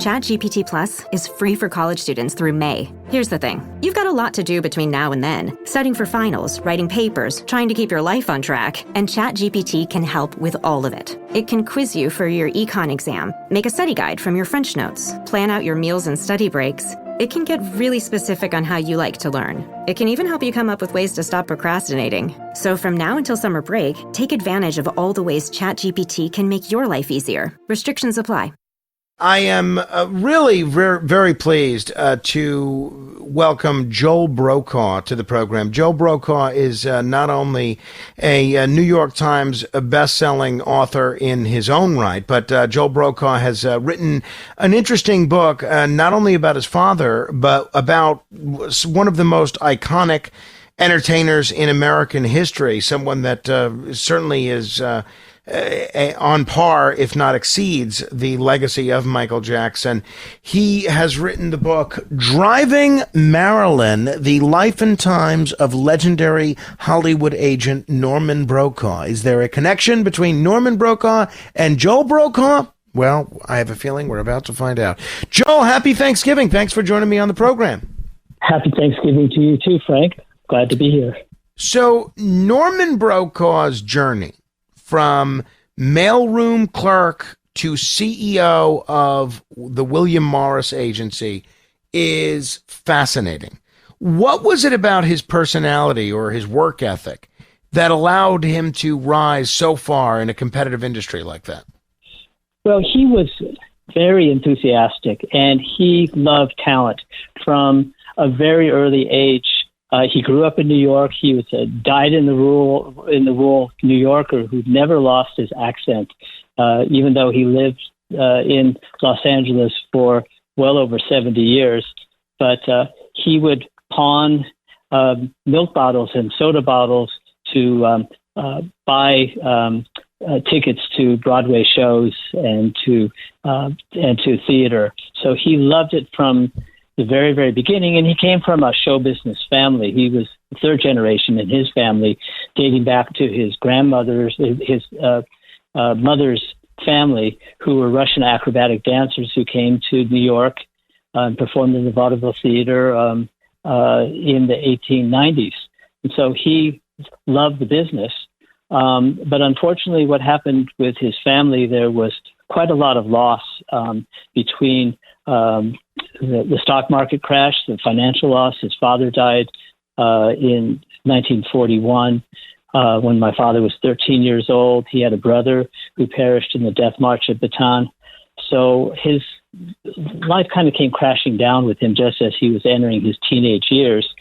ChatGPT Plus is free for college students through May. Here's the thing. You've got a lot to do between now and then. Studying for finals, writing papers, trying to keep your life on track. And ChatGPT can help with all of it. It can quiz you for your econ exam, make a study guide from your French notes, plan out your meals and study breaks. It can get really specific on how you like to learn. It can even help you come up with ways to stop procrastinating. So from now until summer break, take advantage of all the ways ChatGPT can make your life easier. Restrictions apply. I am really very pleased to welcome Joel Brokaw to the program. Joel Brokaw is not only a New York Times best-selling author in his own right, but Joel Brokaw has written an interesting book not only about his father, but about one of the most iconic entertainers in American history, someone that certainly is on par, if not exceeds, the legacy of Michael Jackson. He has written the book Driving Marilyn, The Life and Times of Legendary Hollywood Agent Norman Brokaw. Is there a connection between Norman Brokaw and Joel Brokaw? Well, I have a feeling we're about to find out. Joel, happy Thanksgiving. Thanks for joining me on the program. Happy Thanksgiving to you too, Frank. Glad to be here. So, Norman Brokaw's journey from mailroom clerk to CEO of the William Morris Agency is fascinating. What was it about his personality or his work ethic that allowed him to rise so far in a competitive industry like that? Well, he was very enthusiastic, and he loved talent from a very early age. He grew up in New York. He was a dyed-in-the-wool New Yorker who never lost his accent, even though he lived in Los Angeles for well over 70 years. But he would pawn milk bottles and soda bottles to buy tickets to Broadway shows and to theater. So he loved it from the very, very beginning, and he came from a show business family. He was the third generation in his family, dating back to his grandmother's, his mother's family, who were Russian acrobatic dancers who came to New York and performed in the vaudeville theater in the 1890s. And so he loved the business. But unfortunately, what happened with his family, there was quite a lot of loss between the stock market crash, the financial loss. His father died in 1941 when my father was 13 years old. He had a brother who perished in the Death March at Bataan. So his life kind of came crashing down with him just as he was entering his teenage years.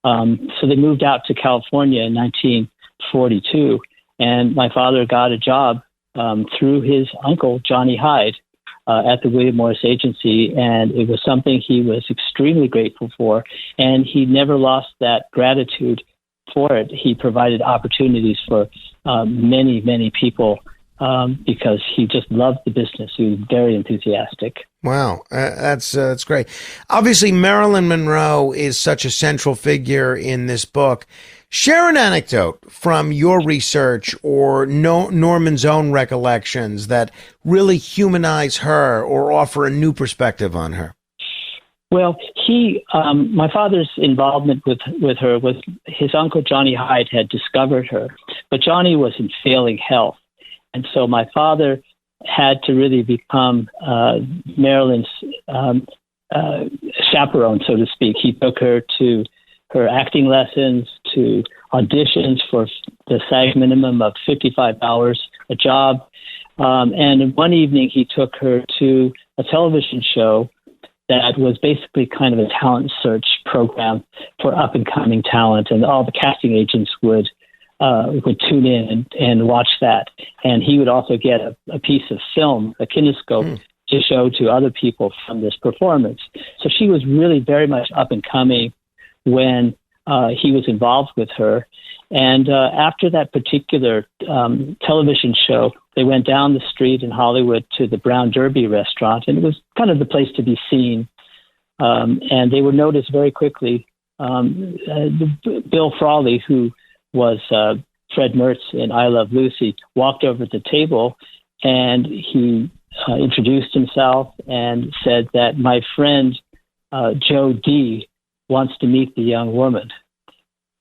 So they moved out to California in 1942, and my father got a job through his uncle, Johnny Hyde, at the William Morris Agency, and it was something he was extremely grateful for, and he never lost that gratitude for it. He provided opportunities for many, many people because he just loved the business. He was very enthusiastic. Wow, that's great. Obviously, Marilyn Monroe is such a central figure in this book. Share an anecdote from your research or Norman's own recollections that really humanize her or offer a new perspective on her. Well, my father's involvement with her was his uncle Johnny Hyde had discovered her, but Johnny was in failing health. And so my father had to really become Marilyn's chaperone, so to speak. He took her to her acting lessons, to auditions for the SAG minimum of $55 a job. And one evening he took her to a television show that was basically kind of a talent search program for up-and-coming talent, and all the casting agents would tune in and watch that. And he would also get a piece of film, a kinescope, to show to other people from this performance. So she was really very much up-and-coming when he was involved with her. And after that particular television show, they went down the street in Hollywood to the Brown Derby restaurant, and it was kind of the place to be seen. And they were noticed very quickly. Bill Frawley, who was Fred Mertz in I Love Lucy, walked over to the table, and he introduced himself and said that my friend Joe D wants to meet the young woman,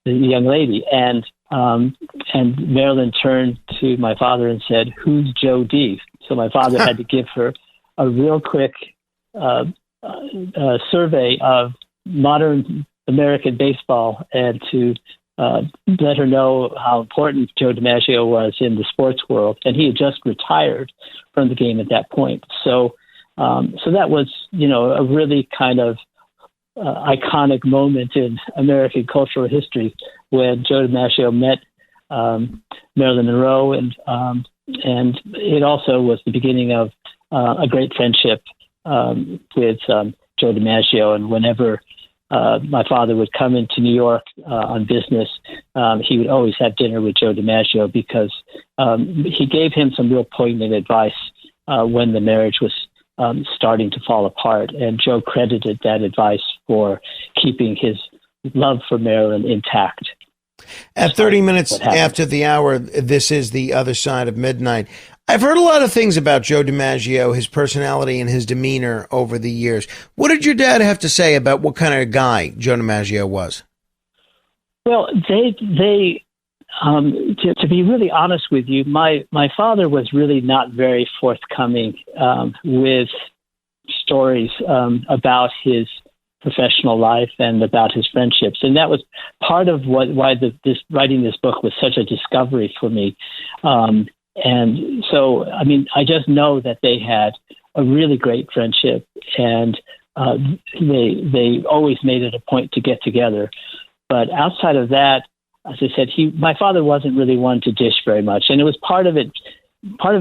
the young lady, and Marilyn turned to my father and said, "Who's Joe D?" So my father had to give her a real quick survey of modern American baseball and to let her know how important Joe DiMaggio was in the sports world. And he had just retired from the game at that point. So that was, a really kind of iconic moment in American cultural history when Joe DiMaggio met Marilyn Monroe, and it also was the beginning of a great friendship with Joe DiMaggio. And whenever my father would come into New York on business, he would always have dinner with Joe DiMaggio because he gave him some real poignant advice when the marriage was starting to fall apart. And Joe credited that advice for keeping his love for Marilyn intact. At 30 minutes after the hour, this is The Other Side of Midnight. I've heard a lot of things about Joe DiMaggio, his personality and his demeanor over the years. What did your dad have to say about what kind of guy Joe DiMaggio was? Well, they to be really honest with you, my father was really not very forthcoming with stories about his professional life and about his friendships, and that was part of why writing this book was such a discovery for me. And so, I just know that they had a really great friendship, and they always made it a point to get together. But outside of that, as I said, my father wasn't really one to dish very much, and it was part of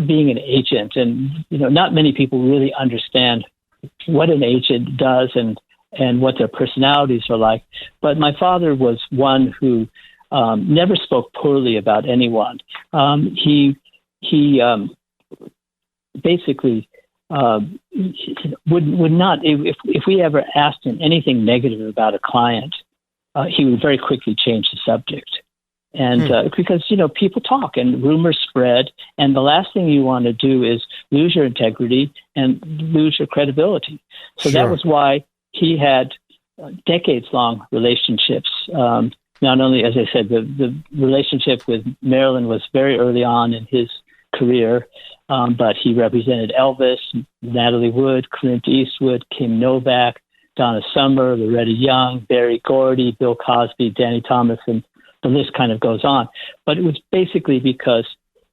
being an agent. And not many people really understand what an agent does and what their personalities are like. But my father was one who never spoke poorly about anyone. He basically would not, if we ever asked him anything negative about a client, he would very quickly change the subject. And because, people talk and rumors spread, and the last thing you want to do is lose your integrity and lose your credibility. So That was why he had decades-long relationships. Not only, as I said, the relationship with Marilyn was very early on in his career, but he represented Elvis, Natalie Wood, Clint Eastwood, Kim Novak, Donna Summer, Loretta Young, Berry Gordy, Bill Cosby, Danny Thomas, and the list kind of goes on. But it was basically because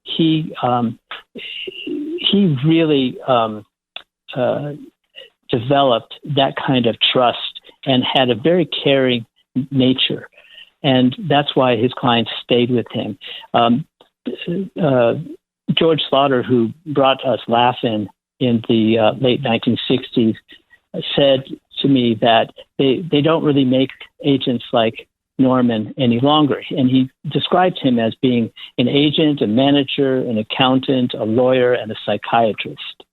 he really developed that kind of trust and had a very caring nature. And that's why his clients stayed with him. George Slaughter, who brought us Laugh-In in the late 1960s, said to me that they don't really make agents like Norman any longer. And he described him as being an agent, a manager, an accountant, a lawyer, and a psychiatrist.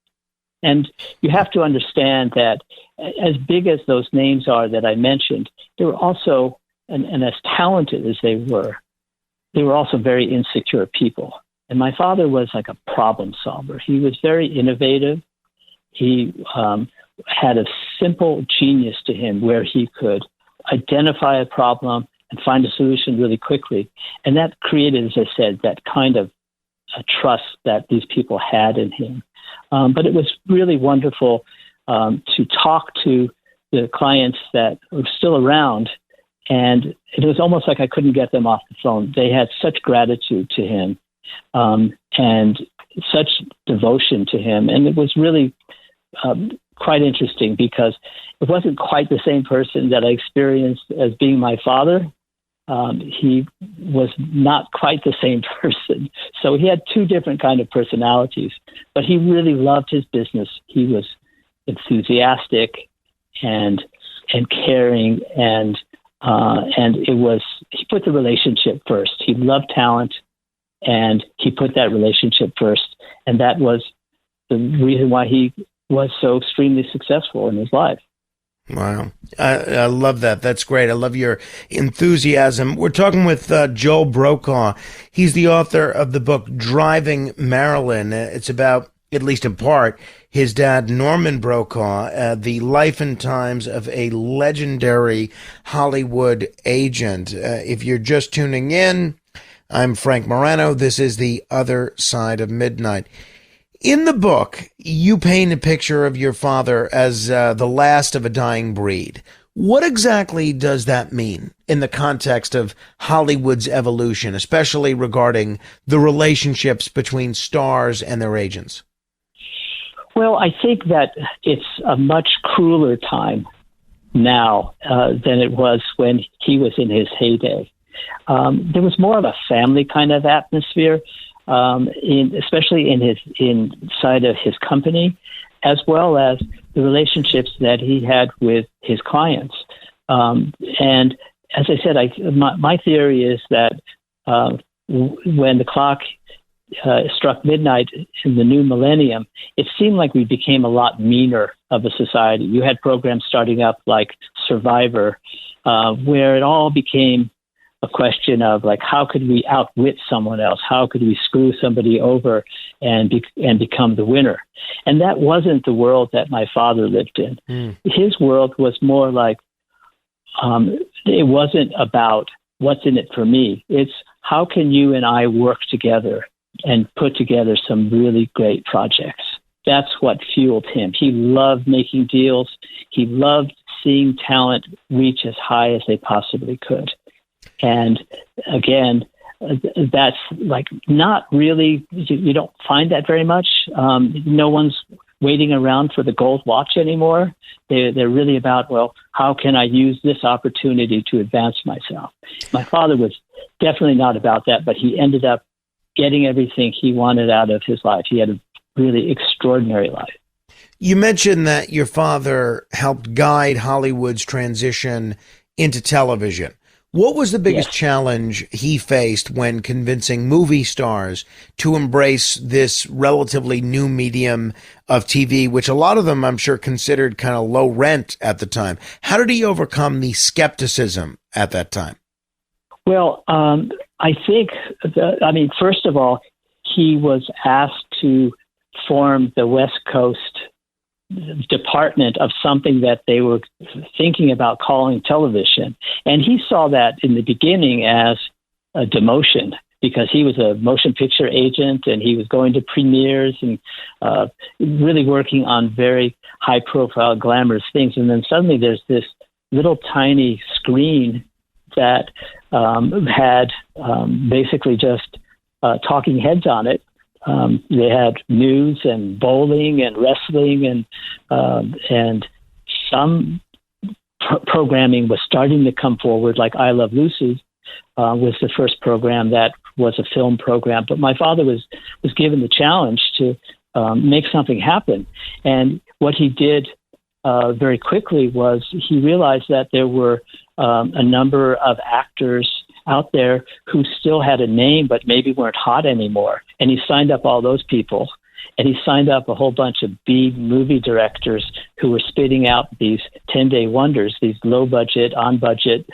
And you have to understand that as big as those names are that I mentioned, they were also, and as talented as they were also very insecure people. And my father was like a problem solver. He was very innovative. He had a simple genius to him where he could identify a problem and find a solution really quickly. And that created, as I said, that kind of a trust that these people had in him. But it was really wonderful to talk to the clients that were still around. And it was almost like I couldn't get them off the phone. They had such gratitude to him and such devotion to him. And it was really quite interesting because it wasn't quite the same person that I experienced as being my father. He was not quite the same person. So he had two different kind of personalities, but he really loved his business. He was enthusiastic and caring, and he put the relationship first. He loved talent, and he put that relationship first. And that was the reason why he was so extremely successful in his life. Wow. I love that. That's great. I love your enthusiasm. We're talking with Joel Brokaw. He's the author of the book Driving Marilyn. It's about at least in part, his dad, Norman Brokaw, the life and times of a legendary Hollywood agent. If you're just tuning in, I'm Frank Morano. This is The Other Side of Midnight. In the book, you paint a picture of your father as the last of a dying breed. What exactly does that mean in the context of Hollywood's evolution, especially regarding the relationships between stars and their agents? Well, I think that it's a much crueler time now than it was when he was in his heyday. There was more of a family kind of atmosphere, especially inside of his company, as well as the relationships that he had with his clients. And as I said, my theory is that when the clock struck midnight in the new millennium, it seemed like we became a lot meaner of a society. You had programs starting up like Survivor, where it all became a question of like, how could we outwit someone else? How could we screw somebody over and become the winner? And that wasn't the world that my father lived in. His world was more like, it wasn't about what's in it for me. It's how can you and I work together and put together some really great projects. That's what fueled him. He loved making deals. He loved seeing talent reach as high as they possibly could. And again, that's like not really, you don't find that very much. No one's waiting around for the gold watch anymore. They're really about, well, how can I use this opportunity to advance myself? My father was definitely not about that, but he ended up getting everything he wanted out of his life. He had a really extraordinary life. You mentioned that your father helped guide Hollywood's transition into television. What was the biggest challenge he faced when convincing movie stars to embrace this relatively new medium of TV, which a lot of them, I'm sure, considered kind of low rent at the time? How did he overcome the skepticism at that time? Well, I think, first of all, he was asked to form the West Coast department of something that they were thinking about calling television. And he saw that in the beginning as a demotion because he was a motion picture agent and he was going to premieres and really working on very high profile, glamorous things. And then suddenly there's this little tiny screen that had basically just talking heads on it. They had news and bowling and wrestling and some programming was starting to come forward, like I Love Lucy was the first program that was a film program. But my father was given the challenge to make something happen. And what he did very quickly was he realized that there were a number of actors out there who still had a name but maybe weren't hot anymore. And he signed up all those people. And he signed up a whole bunch of B movie directors who were spitting out these 10-day wonders, these low-budget, on-budget,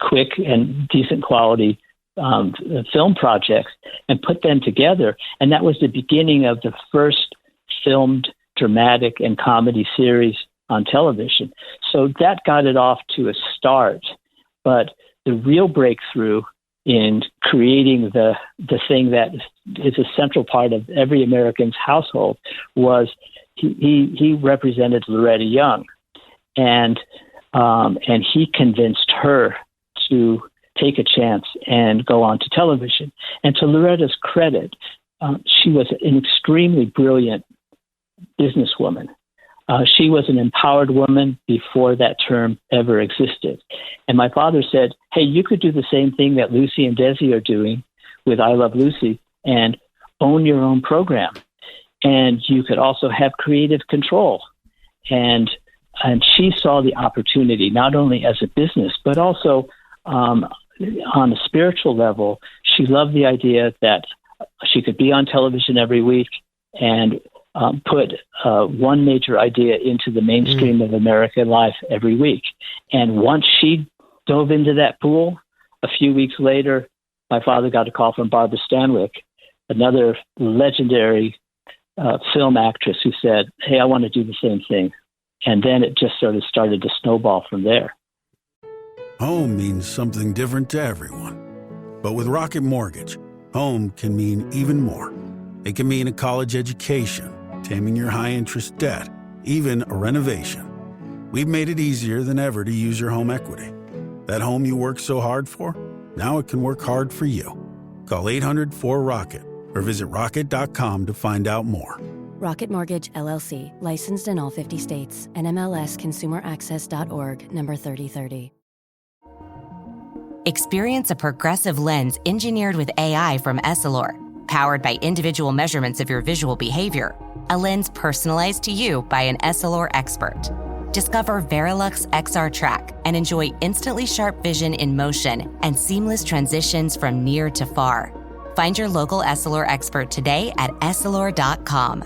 quick and decent quality film projects, and put them together. And that was the beginning of the first filmed dramatic and comedy series on television. So that got it off to a start. But the real breakthrough in creating the thing that is a central part of every American's household was he represented Loretta Young, and he convinced her to take a chance and go on to television. And to Loretta's credit, she was an extremely brilliant businesswoman. She was an empowered woman before that term ever existed. And my father said, hey, you could do the same thing that Lucy and Desi are doing with I Love Lucy and own your own program. And you could also have creative control. And she saw the opportunity, not only as a business, but also on a spiritual level. She loved the idea that she could be on television every week and put one major idea into the mainstream of American life every week. And once she dove into that pool, a few weeks later, my father got a call from Barbara Stanwyck, another legendary film actress who said, "Hey, I want to do the same thing." And then it just sort of started to snowball from there. Home means something different to everyone. But with Rocket Mortgage, home can mean even more. It can mean a college education, taming your high-interest debt, even a renovation. We've made it easier than ever to use your home equity. That home you worked so hard for, now it can work hard for you. Call 800-4ROCKET or visit rocket.com to find out more. Rocket Mortgage, LLC, licensed in all 50 states, and MLSConsumerAccess.org, number 3030. Experience a progressive lens engineered with AI from Essilor, powered by individual measurements of your visual behavior. A lens personalized to you by an Essilor expert. Discover Verilux XR Track and enjoy instantly sharp vision in motion and seamless transitions from near to far. Find your local Essilor expert today at Essilor.com.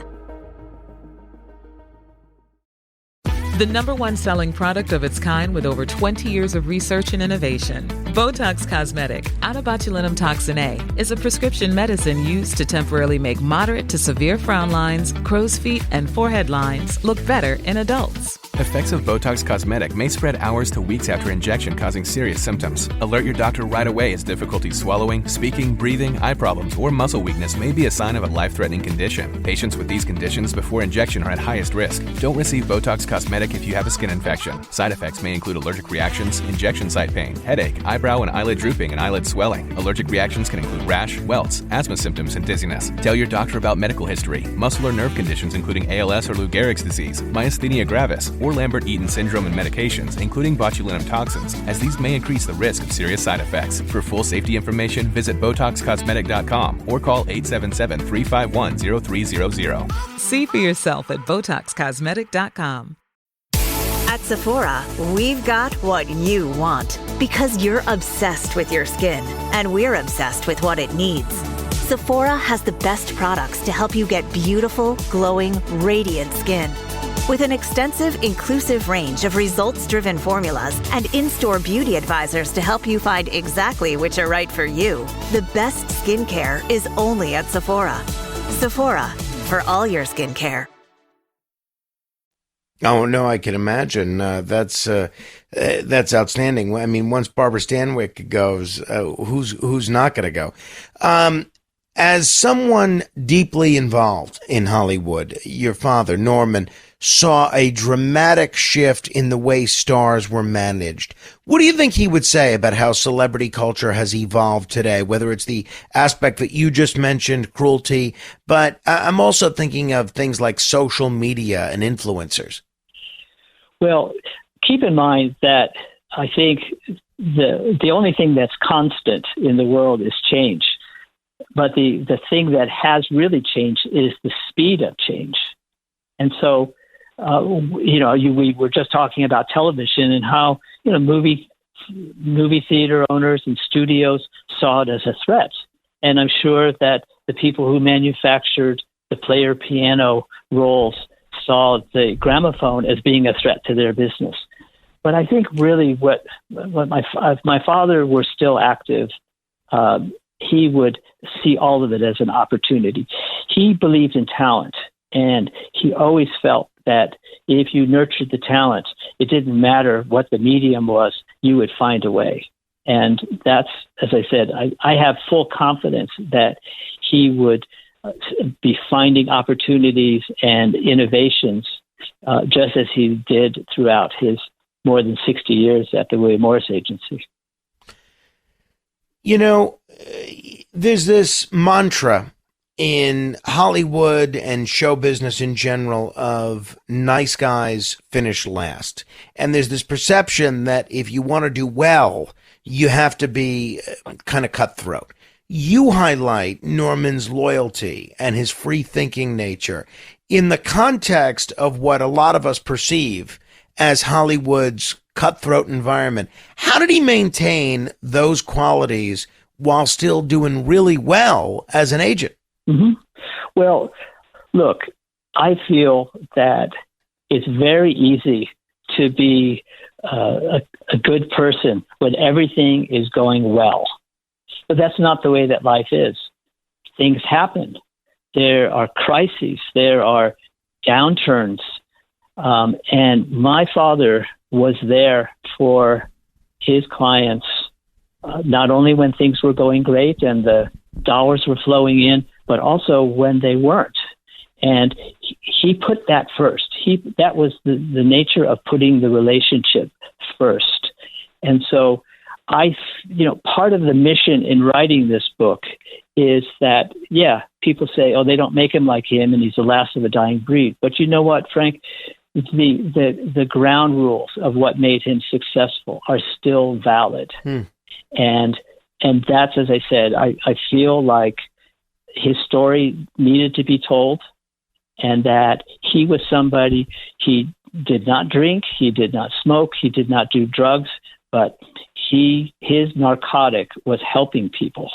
The number one selling product of its kind with over 20 years of research and innovation. Botox Cosmetic, onabotulinum toxin A, is a prescription medicine used to temporarily make moderate to severe frown lines, crow's feet, and forehead lines look better in adults. Effects of Botox Cosmetic may spread hours to weeks after injection, causing serious symptoms. Alert your doctor right away as difficulty swallowing, speaking, breathing, eye problems, or muscle weakness may be a sign of a life-threatening condition. Patients with these conditions before injection are at highest risk. Don't receive Botox Cosmetic if you have a skin infection. Side effects may include allergic reactions, injection site pain, headache, eyebrow and eyelid drooping, and eyelid swelling. Allergic reactions can include rash, welts, asthma symptoms, and dizziness. Tell your doctor about medical history, muscle or nerve conditions including ALS or Lou Gehrig's disease, myasthenia gravis, or Lambert-Eaton syndrome, and medications, including botulinum toxins, as these may increase the risk of serious side effects. For full safety information, visit BotoxCosmetic.com or call 877-351-0300. See for yourself at BotoxCosmetic.com. At Sephora, we've got what you want because you're obsessed with your skin, and we're obsessed with what it needs. Sephora has the best products to help you get beautiful, glowing, radiant skin. With an extensive, inclusive range of results-driven formulas and in-store beauty advisors to help you find exactly which are right for you, the best skincare is only at Sephora. Sephora, for all your skincare. Oh no, I can imagine. That's outstanding. I mean, once Barbara Stanwyck goes, who's not going to go? As someone deeply involved in Hollywood, your father Norman saw a dramatic shift in the way stars were managed. What do you think he would say about how celebrity culture has evolved today, whether it's the aspect that you just mentioned, cruelty, but I'm also thinking of things like social media and influencers? Well, keep in mind that I think the only thing that's constant in the world is change. But the thing that has really changed is the speed of change. And so, we were just talking about television and how, movie theater owners and studios saw it as a threat. And I'm sure that the people who manufactured the player piano rolls saw the gramophone as being a threat to their business. But I think really what if my father were still active, he would see all of it as an opportunity. He believed in talent, and he always felt that if you nurtured the talent, it didn't matter what the medium was, you would find a way. And that's, as I said, I have full confidence that he would be finding opportunities and innovations just as he did throughout his more than 60 years at the William Morris Agency. There's this mantra in Hollywood and show business in general of nice guys finish last. And there's this perception that if you want to do well, you have to be kind of cutthroat. You highlight Norman's loyalty and his free-thinking nature in the context of what a lot of us perceive as Hollywood's cutthroat environment. How did he maintain those qualities while still doing really well as an agent? Mm-hmm. Well, look, I feel that it's very easy to be a good person when everything is going well. But that's not the way that life is. Things happen. there are crises, there are downturns. And my father was there for his clients, not only when things were going great and the dollars were flowing in, but also when they weren't. And he put that first. That was the nature of putting the relationship first. And so part of the mission in writing this book is that, people say, oh, they don't make him like him and he's the last of a dying breed. But you know what, Frank? The ground rules of what made him successful are still valid. And that's, as I said, I feel like his story needed to be told, and that he was somebody, he did not drink, he did not smoke, he did not do drugs, but his narcotic was helping people.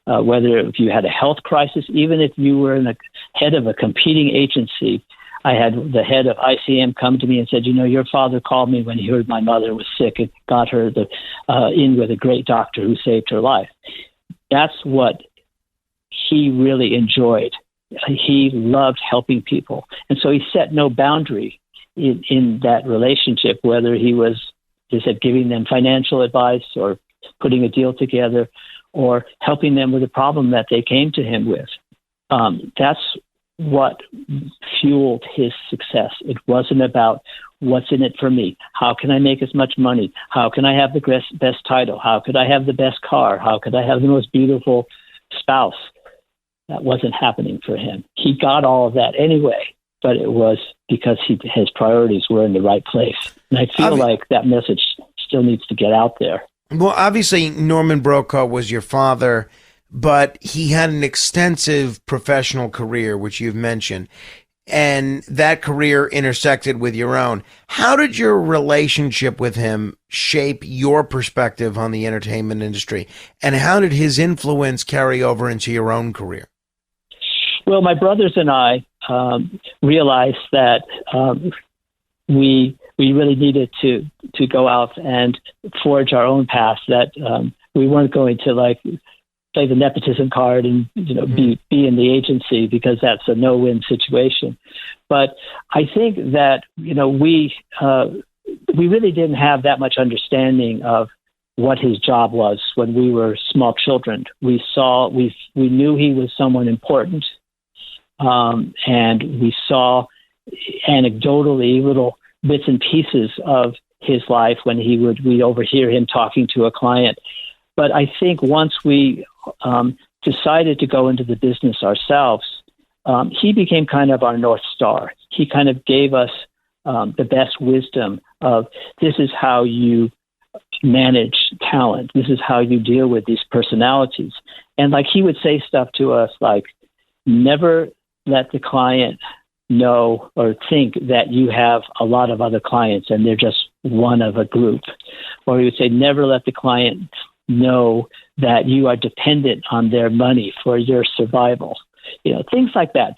Whether if you had a health crisis, even if you were in the head of a competing agency. I had the head of ICM come to me and said, your father called me when he heard my mother was sick and got her in with a great doctor who saved her life. That's what he really enjoyed. He loved helping people. And so he set no boundary in that relationship, whether he was, as I said, giving them financial advice or putting a deal together or helping them with a problem that they came to him with. That's what fueled his success. It wasn't about what's in it for me. How can I make as much money? How can I have the best title? How could I have the best car? How could I have the most beautiful spouse? That wasn't happening for him. He got all of that anyway, but it was because his priorities were in the right place. And I feel like that message still needs to get out there. Well, obviously, Norman Brokaw was your father, but he had an extensive professional career, which you've mentioned, and that career intersected with your own. How did your relationship with him shape your perspective on the entertainment industry, and how did his influence carry over into your own career? Well, my brothers and I realized that we really needed to go out and forge our own path, that we weren't going to play the nepotism card and be in the agency, because that's a no-win situation. But I think that we really didn't have that much understanding of what his job was when we were small children. We knew he was someone important, and we saw anecdotally little bits and pieces of his life when we'd overhear him talking to a client. But I think once we decided to go into the business ourselves, he became kind of our North Star. He kind of gave us the best wisdom of, this is how you manage talent. This is how you deal with these personalities. And he would say stuff to us like, never let the client know or think that you have a lot of other clients and they're just one of a group. Or he would say, never let the client know that you are dependent on their money for your survival. Things like that,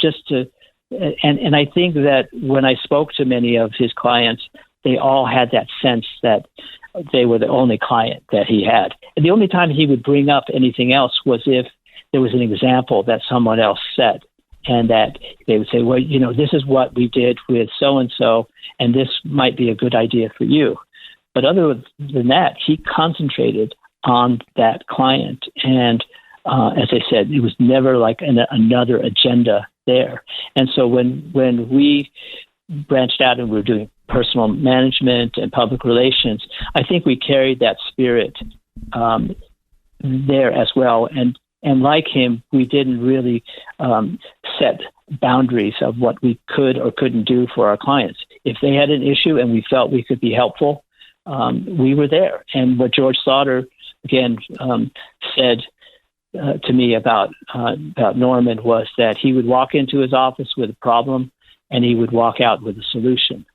and I think that when I spoke to many of his clients, they all had that sense that they were the only client that he had. And the only time he would bring up anything else was if there was an example that someone else set, and that they would say, well, this is what we did with so-and-so, and this might be a good idea for you. But other than that, he concentrated on that client. And as I said, it was never another agenda there. And so when we branched out and we were doing personal management and public relations, I think we carried that spirit there as well. And like him, we didn't really set boundaries of what we could or couldn't do for our clients. If they had an issue and we felt we could be helpful, we were there. And what George Sauter, again, said to me about Norman was that he would walk into his office with a problem and he would walk out with a solution.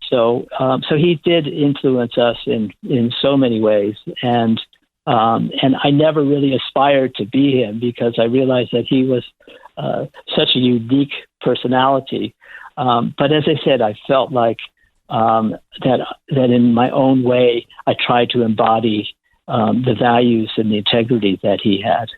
So he did influence us in so many ways. And I never really aspired to be him, because I realized that he was such a unique personality. But as I said, I felt like that in my own way, I tried to embody the values and the integrity that he had.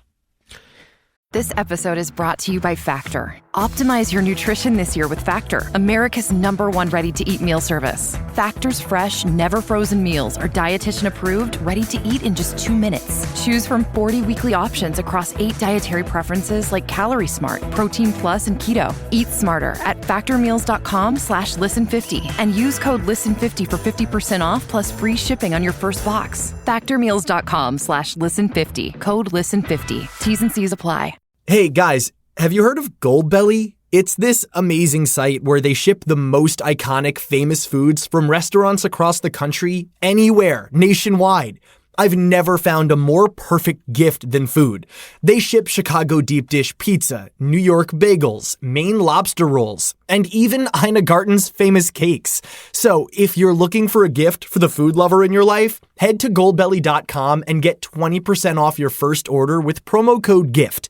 This episode is brought to you by Factor. Optimize your nutrition this year with Factor, America's #1 ready-to-eat meal service. Factor's fresh, never frozen meals are dietitian approved, ready to eat in just 2 minutes. Choose from 40 weekly options across 8 dietary preferences like Calorie Smart, Protein Plus, and Keto. Eat smarter at factormeals.com/listen50 and use code listen50 for 50% off plus free shipping on your first box. Factormeals.com/listen50, code listen50. T's and C's apply. Hey guys, have you heard of Goldbelly? It's this amazing site where they ship the most iconic famous foods from restaurants across the country, anywhere, nationwide. I've never found a more perfect gift than food. They ship Chicago deep dish pizza, New York bagels, Maine lobster rolls, and even Ina Garten's famous cakes. So if you're looking for a gift for the food lover in your life, head to goldbelly.com and get 20% off your first order with promo code GIFT.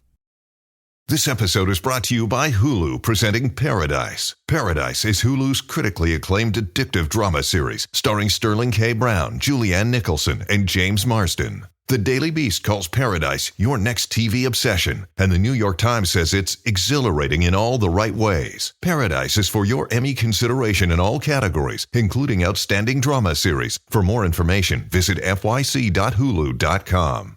This episode is brought to you by Hulu, presenting Paradise. Paradise is Hulu's critically acclaimed addictive drama series, starring Sterling K. Brown, Julianne Nicholson, and James Marsden. The Daily Beast calls Paradise your next TV obsession, and the New York Times says it's exhilarating in all the right ways. Paradise is for your Emmy consideration in all categories, including Outstanding Drama Series. For more information, visit fyc.hulu.com.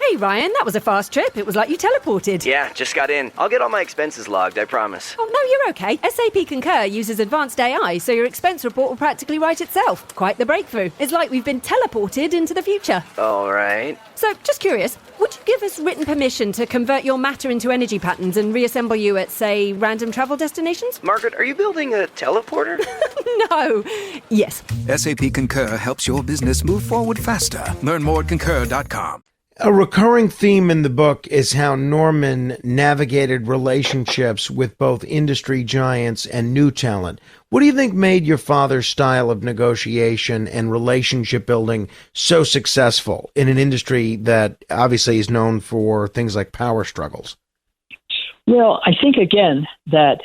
Hey Ryan, that was a fast trip. It was like you teleported. Yeah, just got in. I'll get all my expenses logged, I promise. Oh, no, you're okay. SAP Concur uses advanced AI, so your expense report will practically write itself. Quite the breakthrough. It's like we've been teleported into the future. All right. So, just curious, would you give us written permission to convert your matter into energy patterns and reassemble you at, say, random travel destinations? Margaret, are you building a teleporter? No. Yes. SAP Concur helps your business move forward faster. Learn more at concur.com. A recurring theme in the book is how Norman navigated relationships with both industry giants and new talent. What do you think made your father's style of negotiation and relationship building so successful in an industry that obviously is known for things like power struggles? Well, I think, again, that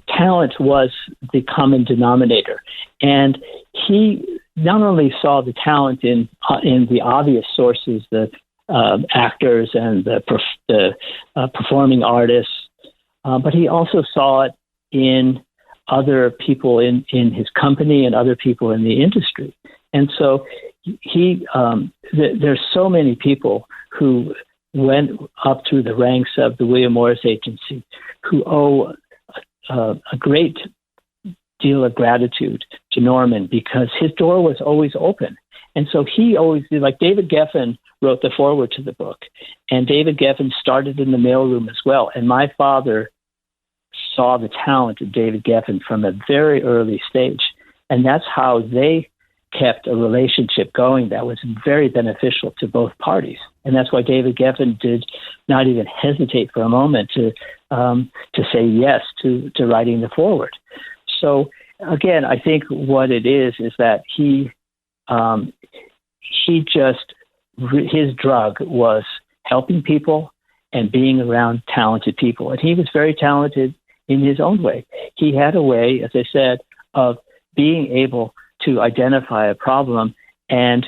talent was the common denominator. And he not only saw the talent in the obvious sources, the actors and the performing artists, but he also saw it in other people in his company and other people in the industry. And so there's so many people who went up through the ranks of the William Morris Agency who owe a great deal of gratitude to Norman, because his door was always open. And so he always did, like David Geffen wrote the foreword to the book, and David Geffen started in the mailroom as well. And my father saw the talent of David Geffen from a very early stage. And that's how they kept a relationship going that was very beneficial to both parties. And that's why David Geffen did not even hesitate for a moment to say yes to writing the foreword. So again, I think what it is that his drug was helping people and being around talented people. And he was very talented in his own way. He had a way, as I said, of being able to identify a problem, and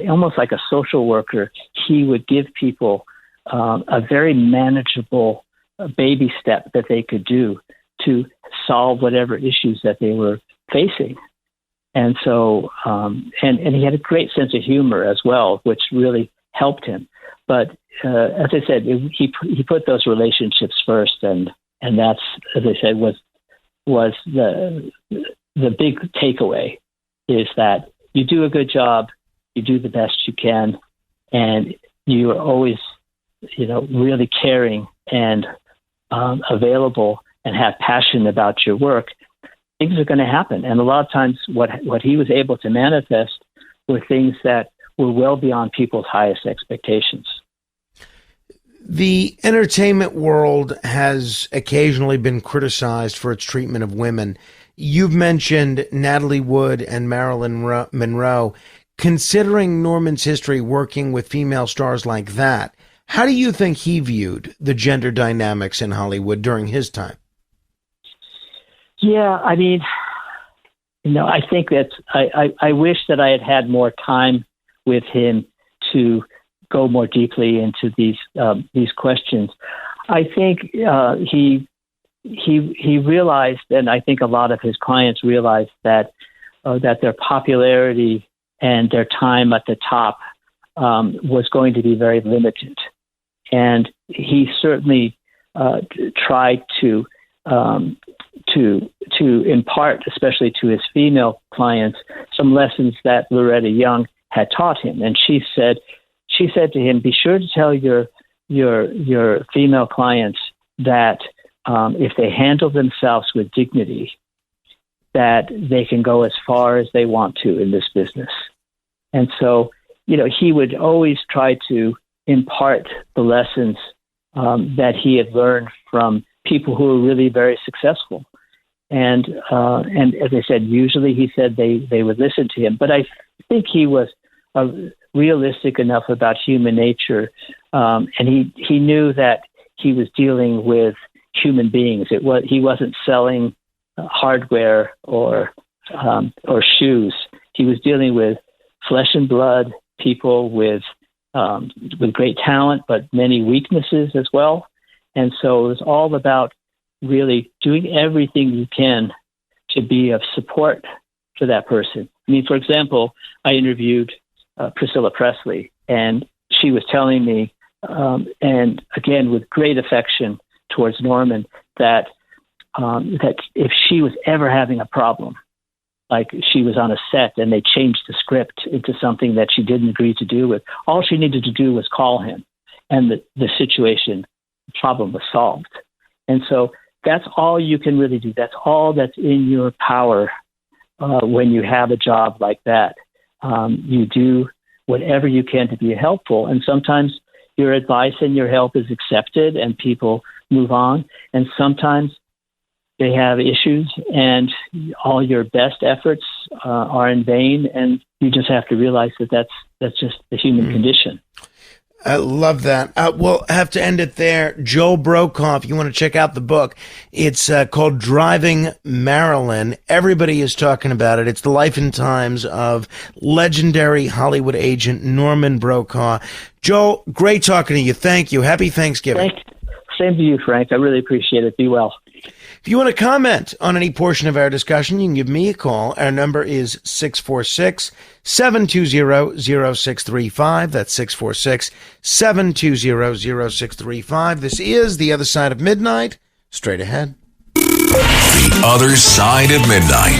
almost like a social worker, he would give people a very manageable baby step that they could do to solve whatever issues that they were facing. And so, and he had a great sense of humor as well, which really helped him. But as I said, he put those relationships first, and that's, as I said, was the big takeaway, is that you do a good job, you do the best you can, and you are always, really caring and available and have passion about your work. Things are going to happen. And a lot of times what he was able to manifest were things that were well beyond people's highest expectations. The entertainment world has occasionally been criticized for its treatment of women. You've mentioned Natalie Wood and Marilyn Monroe. Considering Norman's history working with female stars like that, how do you think he viewed the gender dynamics in Hollywood during his time? Yeah, I mean, I think that I wish that I had had more time with him to go more deeply into these questions. I think he realized, and I think a lot of his clients realized that their popularity and their time at the top was going to be very limited, and he certainly tried to impart, especially to his female clients, some lessons that Loretta Young had taught him. And she said to him, "Be sure to tell your female clients that if they handle themselves with dignity, that they can go as far as they want to in this business." And so, he would always try to impart the lessons that he had learned from people who were really very successful. And as I said, usually he said they would listen to him. But I think he was realistic enough about human nature, and he knew that he was dealing with human beings. He wasn't selling hardware or shoes. He was dealing with flesh and blood people with great talent, but many weaknesses as well. And so it was all about really doing everything you can to be of support to that person. I mean, for example, I interviewed Priscilla Presley, and she was telling me, and again with great affection towards Norman, that if she was ever having a problem, like she was on a set and they changed the script into something that she didn't agree to do with, all she needed to do was call him, and the problem was solved. And so that's all you can really do. That's all that's in your power when you have a job like that. You do whatever you can to be helpful, and sometimes your advice and your help is accepted and people move on, and sometimes they have issues and all your best efforts are in vain, and you just have to realize that that's just the human condition. I love that. We'll have to end it there. Joel Brokaw, if you want to check out the book, it's called Driving Marilyn. Everybody is talking about it. It's the life and times of legendary Hollywood agent Norman Brokaw. Joel, great talking to you. Thank you. Happy Thanksgiving. Same to you, Frank. I really appreciate it. Be well. If you want to comment on any portion of our discussion, you can give me a call. Our number is 646-720-0635. That's 646-720-0635. This is The Other Side of Midnight. Straight ahead. The Other Side of Midnight.